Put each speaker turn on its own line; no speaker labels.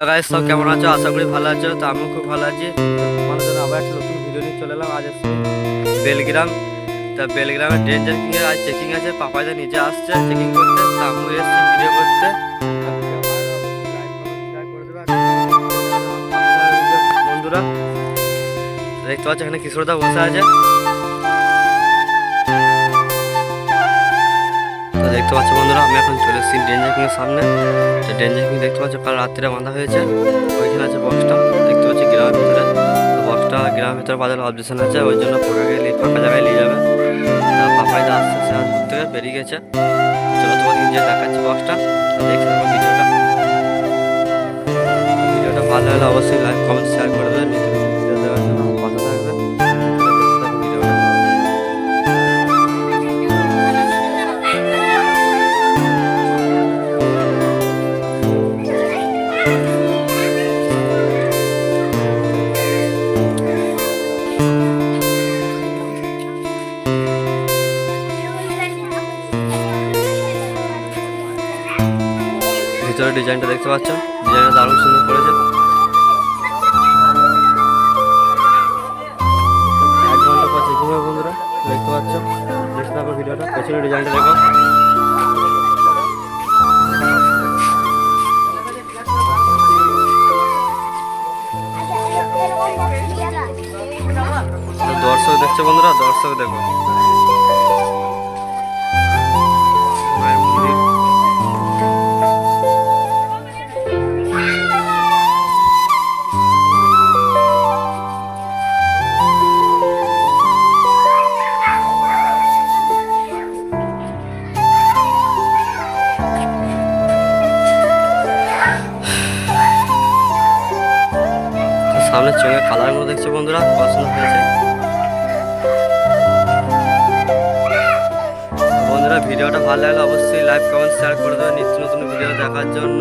Guys সব কেমন আছো? আশা করি ভালো আছো। তো আমিও খুব ভালো আছি। তোমাদের জন্য আবার একটা নতুন ভিডিও নিয়ে চলে এলাম। আজ এসেছি বেলগ্রাম। তা বেলগ্রামের ডেঞ্জার কিং এর আজ চেকিং আছে। পাপাইদা নিজে আসছে চেকিং করতে। তা আমিও এসেছি ভিডিও করতে। বন্ধুরা দেখতে পাচ্ছ এখানে কিশোরদা বসে আছে। তো দেখতে পাচ্ছ বন্ধুরা, আমি এখন চলে এসেছি ডেঞ্জার কিং এর সামনে। তো ডেঞ্জার কিং দেখতে পাচ্ছ কাল রাত্রে বাঁধা হয়েছে। ওইখানে আছে বক্সটা, দেখতে পাচ্ছি গ্রামের ভিতরে। তো বক্সটা গ্রামের ভিতরে বাজার অবজেকশন আছে, ওই জন্য ফাঁকা জায়গায় নিয়ে যাবে। তা পাপাইদা আসছে, সে দূর থেকে বেরিয়ে গেছে। চলো তোমাকে যে দেখাচ্ছি বক্সটা, দেখতে থাকো ভিডিওটা। ভিডিওটা ভালো হলে অবশ্যই লাইক কমেন্ট শেয়ার করে দেবে। নিত্য নতুন ভিডিও দেওয়ার জন্য আমার পাশে থাকবে। দেখতে থাকো ভিডিওটা। ভিতরে ডিজাইনটা দেখতে পাচ্ছ, ডিজাইনটা দারুণ সুন্দর করেছে। 1 ঘন্টা পর চেকিং হবে বন্ধুরা, দেখতে পাচ্ছ। দেখতে থাকো ভিডিওটা, পেছনে ডিজাইনটা দেখো। দর্শক দেখছো বন্ধুরা, দর্শক দেখো। মায়ের মন্দির। সামনে চোখের কালারগুলো দেখছো বন্ধুরা, পছন্দ হয়েছে। বন্ধুরা ভিডিওটা ভালো লাগলে অবশ্যই লাইক কমেন্ট শেয়ার করে দেবে নিত্য নতুন ভিডিও দেখার জন্য।